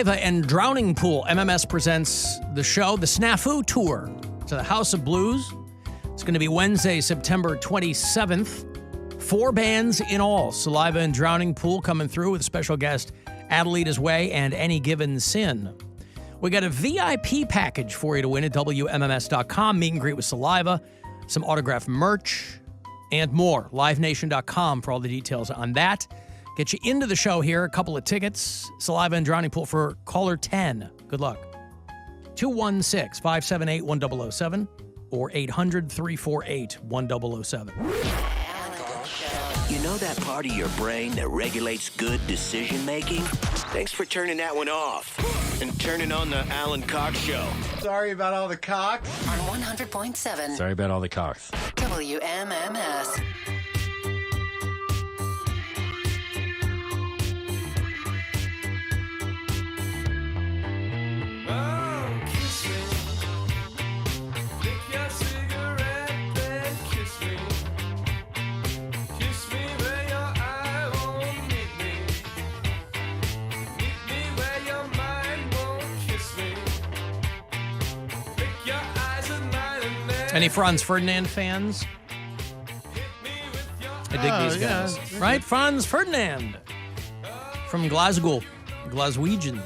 And Drowning Pool. MMS presents the show, the Snafu Tour to the House of Blues. It's going to be Wednesday, September 27th. 4 bands in all. Saliva and Drowning Pool coming through with special guest Adelita's Way and Any Given Sin. We got a VIP package for you to win at WMMS.com. Meet and greet with Saliva, some autographed merch, and more. LiveNation.com for all the details on that. Get you into the show here. A couple of tickets. Saliva and Drowning Pool for caller 10. Good luck. 216-578-1007 or 800-348-1007. You know that part of your brain that regulates good decision making? Thanks for turning that one off and turning on the Alan Cox Show. Sorry about all the cocks. On 100.7 Sorry about all the cocks. WMMS. Any Franz Ferdinand fans? I dig these guys. Yeah. Right? Franz Ferdinand from Glasgow. Glaswegians.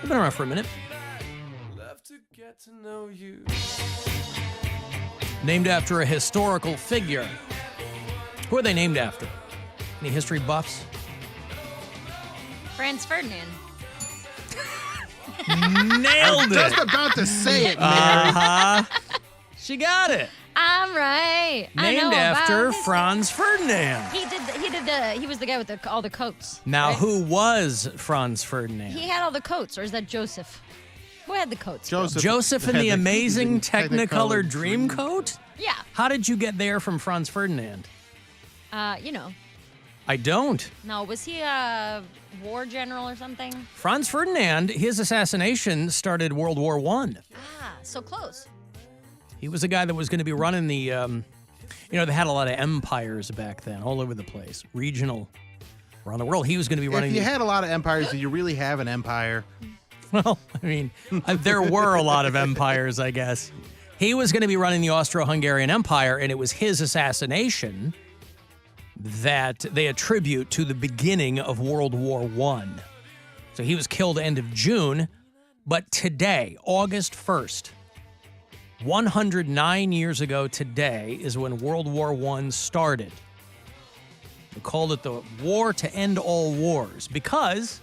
They've been around for a minute. Named after a historical figure. Who are they named after? Any history buffs? Franz Ferdinand. Nailed it. Just about to say it, Mary. Uh-huh. She got it. I'm right. Named after Franz Ferdinand. He was the guy with all the coats. Now, right? who was Franz Ferdinand? He had all the coats, or is that Joseph? Who had the coats? Joseph in the amazing Technicolor Dreamcoat? Yeah. How did you get there from Franz Ferdinand? You know. I don't. No, was he a war general or something? Franz Ferdinand, his assassination started World War I. Ah, so close. He was a guy that was going to be running the, they had a lot of empires back then, all over the place, regional, around the world. He was going to be running. If you had a lot of empires, do you really have an empire? Well, I mean, there were a lot of empires, I guess. He was going to be running the Austro-Hungarian Empire, and it was his assassination that they attribute to the beginning of World War I. So he was killed end of June, but today, August 1st, 109 years ago today is when World War I started. They called it the War to End All Wars because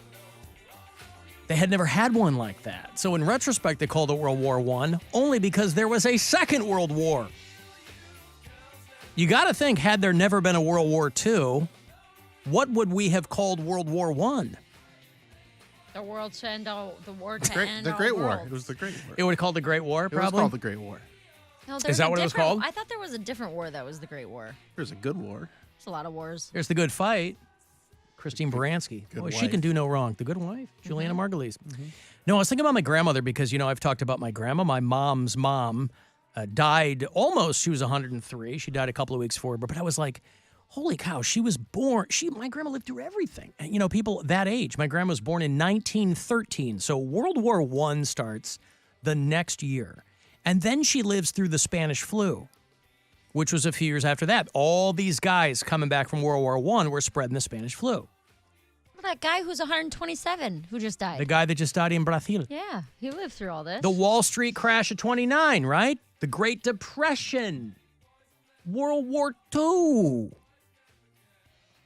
they had never had one like that. So in retrospect, they called it World War I only because there was a Second World War. You got to think, had there never been a World War II, what would we have called World War I? The war to end all worlds. The Great War. It was the Great War. It would be called the Great War, probably? It was called the Great War. No, Is that what it was called? I thought there was a different war that was the Great War. There's a good war. There's a lot of wars. There's the Good Fight. Christine Baranski. Good Boy, she wife. can do no wrong. The Good Wife, Juliana Margulies. No, I was thinking about my grandmother because, I've talked about my grandma. My mom's mom died almost, she was 103. She died a couple of weeks before, but I was like, holy cow, she was born. My grandma lived through everything. And, people that age, my grandma was born in 1913. So World War I starts the next year. And then she lives through the Spanish flu, which was a few years after that. All these guys coming back from World War I were spreading the Spanish flu. That guy who's 127 who just died. The guy that just died in Brazil. Yeah, he lived through all this. The Wall Street crash of 29, right? The Great Depression. World War II.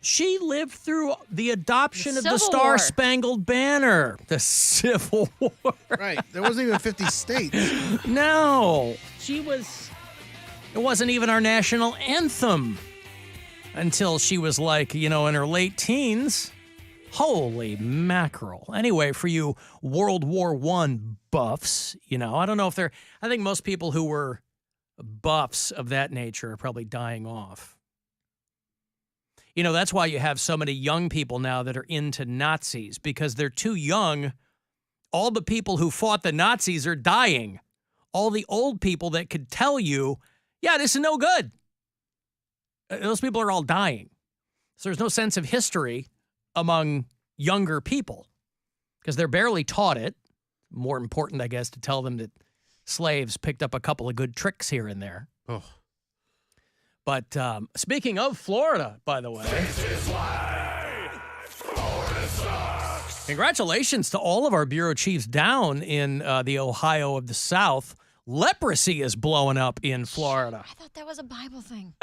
She lived through the adoption of the Civil War. Star-Spangled Banner. The Civil War. Right. There wasn't even 50 states. No. It wasn't even our national anthem until she was in her late teens. Holy mackerel. Anyway, for you World War I buffs, I don't know if I think most people who were buffs of that nature are probably dying off. That's why you have so many young people now that are into Nazis, because they're too young. All the people who fought the Nazis are dying. All the old people that could tell you, yeah, this is no good. Those people are all dying. So there's no sense of history among younger people. because they're barely taught it. More important, I guess, to tell them that slaves picked up a couple of good tricks here and there. Oh. But speaking of Florida, by the way, congratulations to all of our bureau chiefs down in the Ohio of the South. Leprosy is blowing up in Florida. I thought that was a Bible thing.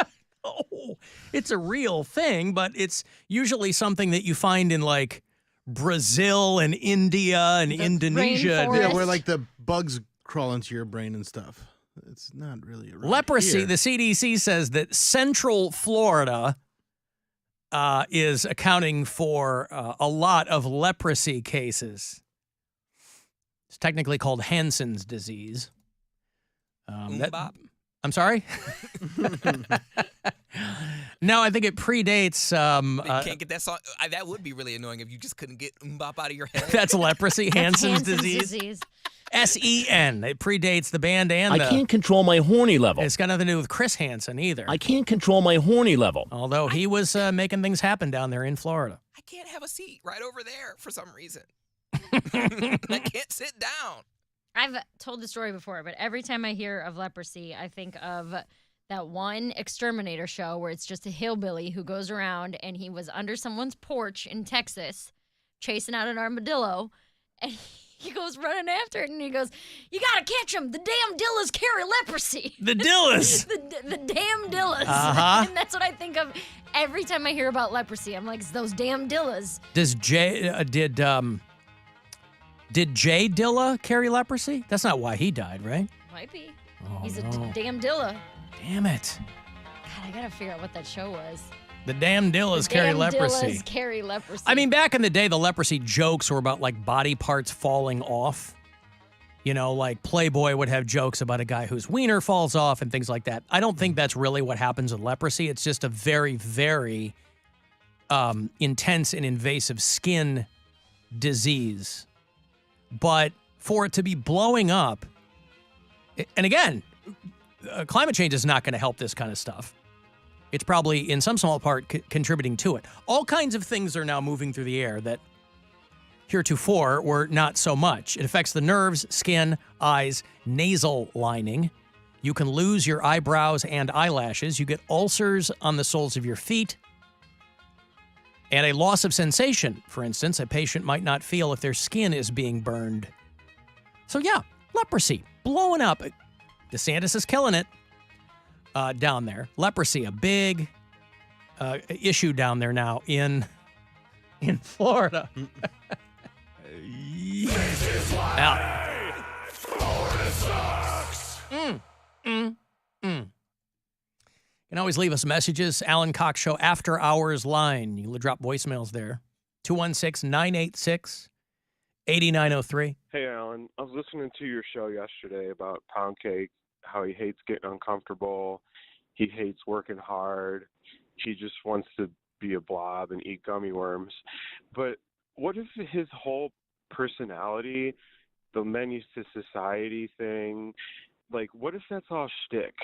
Oh, it's a real thing, but it's usually something that you find in like Brazil and India and Indonesia. rainforest. Yeah, where like the bugs crawl into your brain and stuff. It's not really around Leprosy, here. the CDC says that Central Florida is accounting for a lot of leprosy cases. It's technically called Hansen's disease. I'm sorry? No, I think it predates. You can't get that song. That would be really annoying if you just couldn't get Mbop out of your head. That's leprosy, Hansen's Hansen's disease. S-E-N. It predates the band and I can't control my horny level. It's got nothing to do with Chris Hansen either. I can't control my horny level. Although he was making things happen down there in Florida. I can't have a seat right over there for some reason. I can't sit down. I've told the story before, but every time I hear of leprosy, I think of that one exterminator show where it's just a hillbilly who goes around and he was under someone's porch in Texas chasing out an armadillo, and he goes running after it, and he goes, "You gotta catch him! The damn dillas carry leprosy." The Dillas. the damn dillas. Uh-huh. And that's what I think of every time I hear about leprosy. I'm like, it's those damn dillas. Did Jay Dilla carry leprosy? That's not why he died, right? Might be. Oh, He's no. a damn dilla. Damn it. God, I gotta figure out what that show was. The damn Dillas The carry damn leprosy. Dillas carry leprosy. I mean, back in the day, the leprosy jokes were about like body parts falling off. You know, like Playboy would have jokes about a guy whose wiener falls off and things like that. I don't think that's really what happens with leprosy. It's just a very, very intense and invasive skin disease. But for it to be blowing up, and again, climate change is not going to help this kind of stuff. It's probably, in some small part, contributing to it. All kinds of things are now moving through the air that heretofore were not so much. It affects the nerves, skin, eyes, nasal lining. You can lose your eyebrows and eyelashes. You get ulcers on the soles of your feet. And a loss of sensation, for instance. A patient might not feel if their skin is being burned. So yeah, leprosy, blowing up. DeSantis is killing it down there. Leprosy, a big issue down there now in Florida. You can always leave us messages. Alan Cox Show After Hours line. You can drop voicemails there. 216-986-8903. Hey, Alan. I was listening to your show yesterday about Poundcake, how he hates getting uncomfortable. He hates working hard. He just wants to be a blob and eat gummy worms. But what if his whole personality, the Menace to Society thing, like, what if that's all shtick?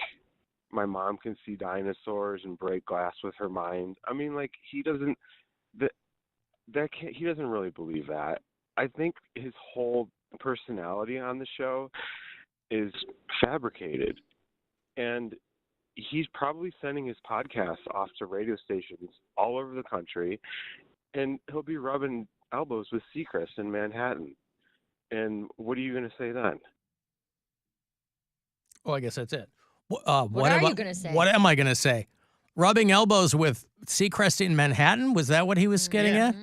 My mom can see dinosaurs and break glass with her mind. I mean, like, he doesn't really believe that. I think his whole personality on the show is fabricated, and he's probably sending his podcasts off to radio stations all over the country, and he'll be rubbing elbows with Seacrest in Manhattan. And what are you going to say then? Oh, I guess that's it. What are you going to say? What am I going to say? Rubbing elbows with Seacrest in Manhattan? Was that what he was getting at?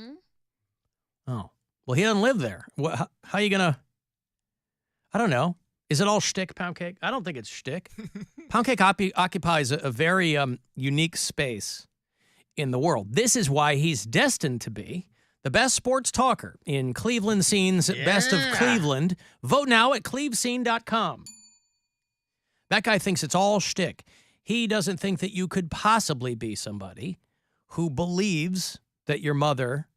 Oh. Well, he doesn't live there. How are you going to... I don't know. Is it all shtick, Poundcake? I don't think it's shtick. Poundcake occupies a very unique space in the world. This is why he's destined to be the best sports talker in Cleveland scene's Best of Cleveland. Vote now at clevescene.com. That guy thinks it's all shtick. He doesn't think that you could possibly be somebody who believes that your mother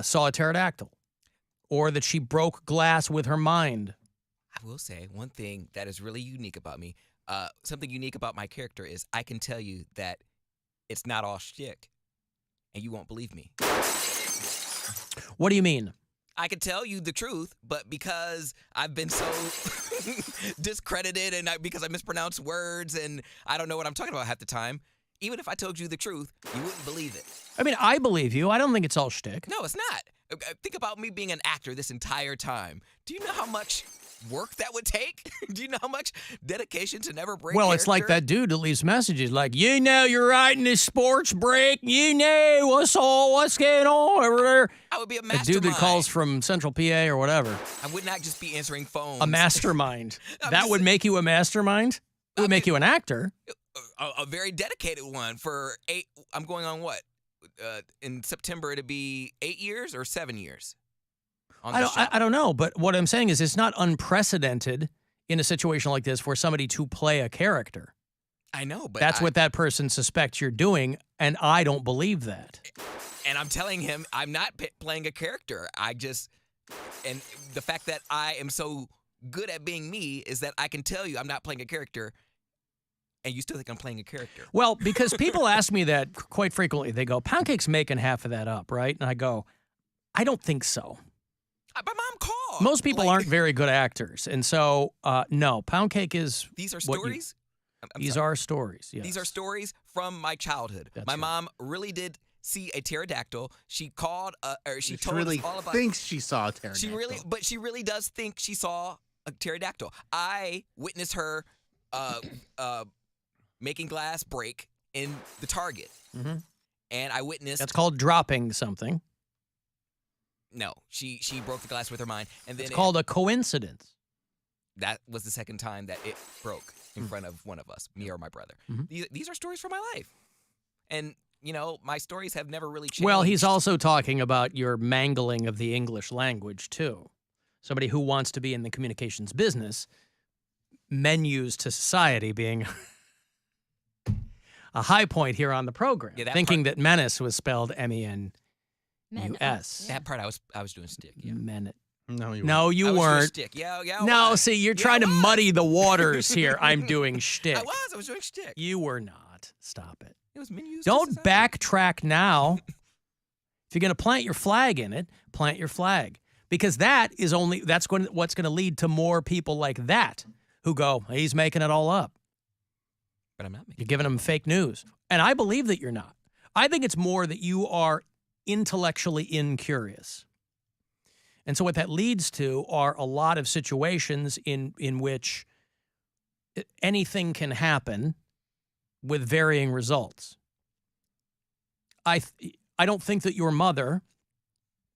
saw a pterodactyl or that she broke glass with her mind. I will say one thing that is really unique about me. Something unique about my character is I can tell you that it's not all shtick, and you won't believe me. What do you mean? I could tell you the truth, but because I've been so discredited and because I mispronounce words and I don't know what I'm talking about half the time, even if I told you the truth, you wouldn't believe it. I mean, I believe you. I don't think it's all shtick. No, it's not. Think about me being an actor this entire time. Do you know how much work that would take? Do you know how much dedication to never break Well, it's like that dude that leaves messages like, you're writing this sports break. What's going on over there. I would be a A mastermind. dude that calls from Central PA or whatever. I would not just be answering phones. A mastermind. I'm That just- would make you a mastermind? It would make you an actor. A very dedicated one for 8. I'm going on what? In September, it'd be 8 years or 7 years. On the show. I don't know, but what I'm saying is it's not unprecedented in a situation like this for somebody to play a character. I know, but That's what that person suspects you're doing, and I don't believe that. And I'm telling him I'm not playing a character. And the fact that I am so good at being me is that I can tell you I'm not playing a character, and you still think I'm playing a character. Well, because people ask me that quite frequently. They go, Poundcake's making half of that up, right? And I go, I don't think so. My mom called. Most people aren't very good actors. And so, no, Poundcake is These are what you- stories? I'm These sorry. are stories, yes. These are stories from my childhood. That's my right. mom really did see a pterodactyl. She called, or she told really us all about. thinks she saw a pterodactyl. She really does think she saw a pterodactyl. I witnessed her making glass break in the Target, and I witnessed. That's called dropping something. No, she broke the glass with her mind, and then It's called a coincidence. that was the second time that it broke in front of one of us, me or my brother. These are stories from my life, and my stories have never really changed. Well, he's also talking about your mangling of the English language, too. Somebody who wants to be in the communications business, menus to society being a high point here on the program. Yeah, that thinking that menace was spelled M-E-N-U-S. that part. I was doing stick. Yeah. Menace. No, you No, you I was doing weren't. Stick. Yeah. No, I see, you're Yeah, trying I to was. muddy the waters here. I'm doing shtick. I was doing stick. You were not. Stop it. It was menus. to Don't society. backtrack now. If you're going to plant your flag in it, plant your flag. Because what's going to lead to more people like that who go, he's making it all up. But I'm not making. You're giving them fake news. And I believe that you're not. I think it's more that you are intellectually incurious. And so what that leads to are a lot of situations in which anything can happen with varying results. I don't think that your mother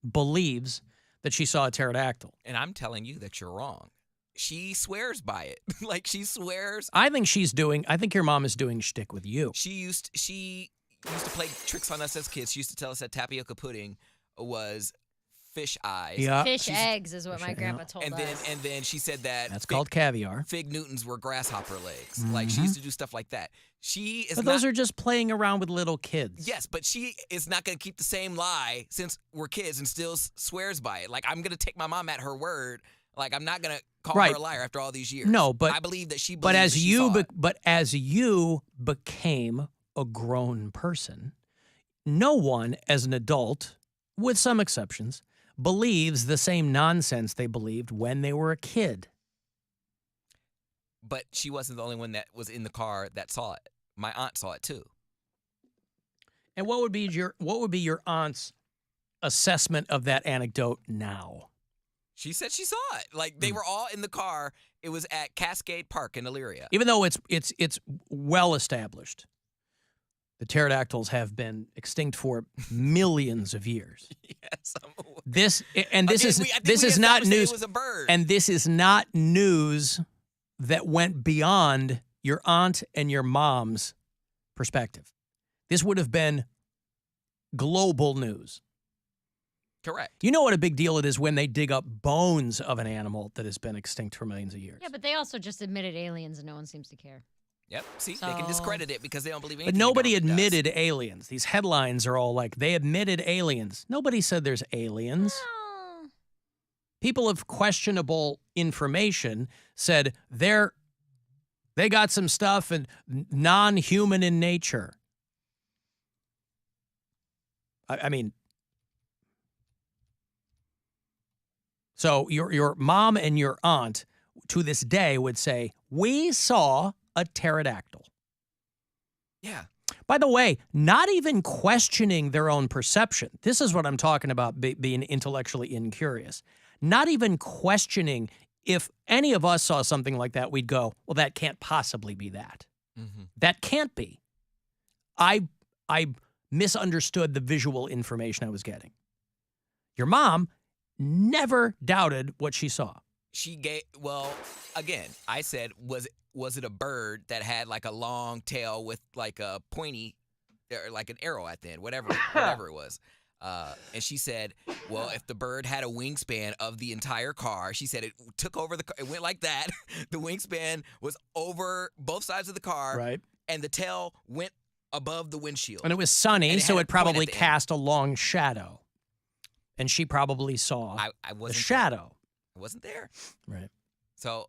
believes that she saw a pterodactyl. And I'm telling you that you're wrong. She swears by it. Like she swears. I think your mom is doing shtick with you. She used to play tricks on us as kids. She used to tell us that tapioca pudding was fish eyes. Yeah. Fish eggs is what my Fish- grandpa yeah. told And us. then she said that That's called caviar. Fig Newtons were grasshopper legs. Like she used to do stuff like that. She is But not. those are just playing around with little kids. Yes, but she is not going to keep the same lie since we're kids and still swears by it. Like I'm going to take my mom at her word. Like I'm not going to call Right. her a liar after all these years. No, but I believe that she. But believes as that she you saw it. but as you became a grown person, no one as an adult, with some exceptions, believes the same nonsense they believed when they were a kid. But she wasn't the only one that was in the car that saw it. My aunt saw it too. And what would be your aunt's assessment of that anecdote now? She said she saw it. Like they were all in the car. It was at Cascade Park in Elyria. Even though it's well established, the pterodactyls have been extinct for millions of years. Yes. This Again, is I think this we is not established that news, It was a bird. and this is not news that went beyond your aunt and your mom's perspective. This would have been global news. Correct. Do you know what a big deal it is when they dig up bones of an animal that has been extinct for millions of years? Yeah, but they also just admitted aliens and no one seems to care. Yep. See, they can So- discredit it because they don't believe But anything. nobody the government does. admitted aliens. These headlines are all like, they admitted aliens. Nobody said there's aliens. Oh. People of questionable information said they got some stuff and non-human in nature. I mean, So your mom and your aunt to this day would say, we saw a pterodactyl. Yeah. By the way, not even questioning their own perception. This is what I'm talking about being intellectually incurious. Not even questioning if any of us saw something like that, we'd go, well, that can't possibly be that. Mm-hmm. That can't be. I misunderstood the visual information I was getting. Your mom never doubted what she saw. Well, again, I said, was it a bird that had like a long tail with like a pointy, or like an arrow at the end, whatever it was. And she said, well, if the bird had a wingspan of the entire car, she said it took over the car. It went like that. The wingspan was over both sides of the car. Right. And the tail went above the windshield. And it was sunny, And it so had a it point probably at the end. cast a long shadow. And she probably saw I the wasn't shadow. I wasn't there. Right. So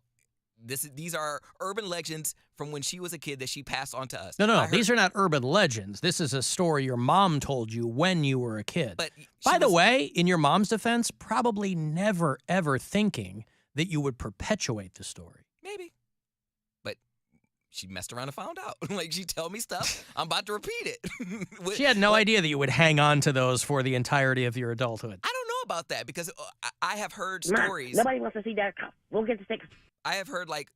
these are urban legends from when she was a kid that she passed on to us. No. These are not urban legends. This is a story your mom told you when you were a kid. But By the way, in your mom's defense, probably never, ever thinking that you would perpetuate the story. Maybe. But she messed around and found out. Like, she tell me stuff, I'm about to repeat it. She had no idea that you would hang on to those for the entirety of your adulthood. I don't know about that because I have heard stories. Nobody wants to see that. We'll get the stick. I have heard like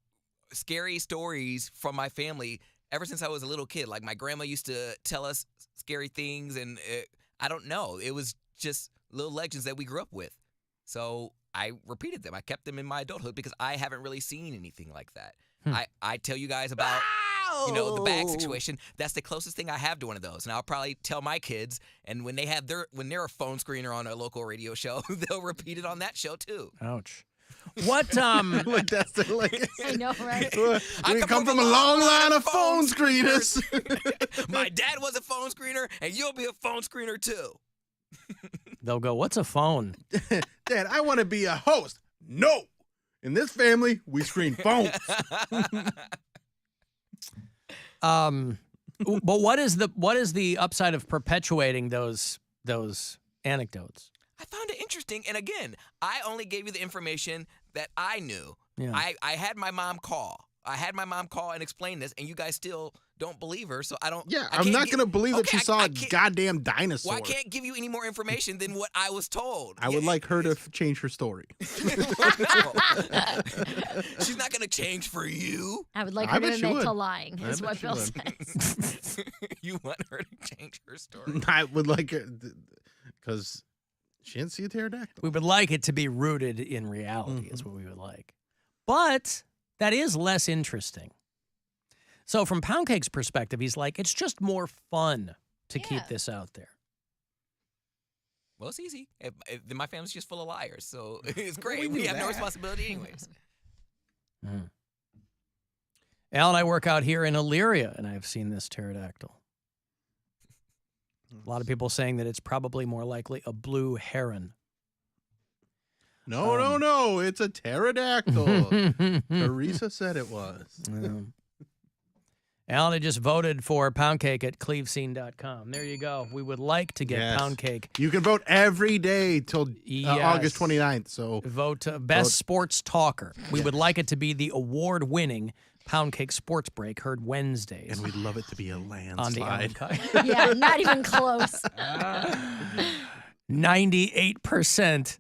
scary stories from my family ever since I was a little kid. Like, my grandma used to tell us scary things, and I don't know. It was just little legends that we grew up with. So I repeated them. I kept them in my adulthood because I haven't really seen anything like that. I tell you guys about, the bag situation. That's the closest thing I have to one of those. And I'll probably tell my kids, and when they're a phone screener on a local radio show, they'll repeat it on that show too. Ouch. What, Like that's like I know, right? we come from a long line of phone screeners. My dad was a phone screener, and you'll be a phone screener too. They'll go, what's a phone? Dad, I want to be a host. No. In this family, we screen phones. But what is the upside of perpetuating those anecdotes? I found it interesting, and again, I only gave you the information that I knew. Yeah. I had my mom call. And explain this, and you guys still don't believe her, so I don't. Yeah, I I'm can't not going to believe that okay, she saw I a can't- goddamn dinosaur. Well, I can't give you any more information than what I was told. I would like her to change her story. She's not going to change for you. I would like I her bet to she admit would. to lying, I is bet what she Bill would. says. You want her to change her story. I would like it because she didn't see a pterodactyl. We would like it to be rooted in reality, is what we would like. But that is less interesting. So from Poundcake's perspective, he's like, it's just more fun to keep this out there. Well, it's easy. My family's just full of liars, so it's great. we We knew have no that. responsibility anyways. Al and I work out here in Illyria, and I've seen this pterodactyl. A lot of people saying that it's probably more likely a blue heron. No. It's a pterodactyl. Teresa said it was. Alan had just voted for Poundcake at clevescene.com. There you go. We would like to get Yes. Poundcake. You can vote every day till Yes. August 29th. So Vote Best Sports Talker. We would like it to be the award-winning Poundcake Sports Break, heard Wednesdays. And we'd love it to be a on the landslide. Alan Cox. Yeah, not even close. 98%.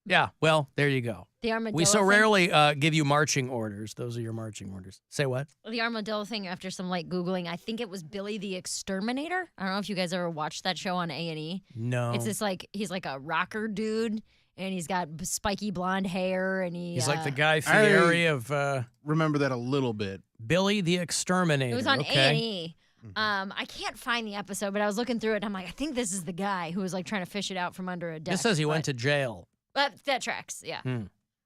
Yeah, well, there you go. The armadillo We so thing? rarely give you marching orders. Those are your marching orders. Say what? The armadillo thing, after some light Googling, I think it was Billy the Exterminator. I don't know if you guys ever watched that show on A&E. No. It's this he's like a rocker dude, and he's got spiky blonde hair, and He's like the Guy Fieri of Remember that a little bit. Billy the Exterminator. It was on okay. A&E. I can't find the episode, but I was looking through it, and I'm like, I think this is the guy who was like trying to fish it out from under a desk. This says he went to jail. But that tracks, yeah.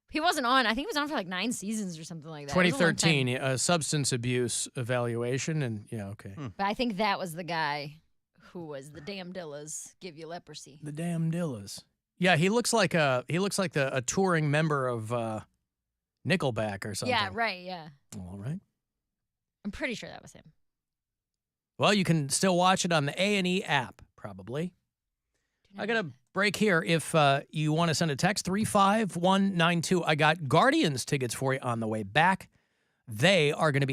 He wasn't on. I think he was on for like 9 seasons or something like that. It was a long time. 2013, substance abuse evaluation, and okay. But I think that was the guy who was the damnedillas give you leprosy. The damn Dillas. Yeah, he looks like a touring member of Nickelback or something. Yeah, right, yeah. All right. I'm pretty sure that was him. Well, you can still watch it on the A&E app, probably. I got break here. If you want to send a text, 35192. I got Guardians tickets for you on the way back. They are going to be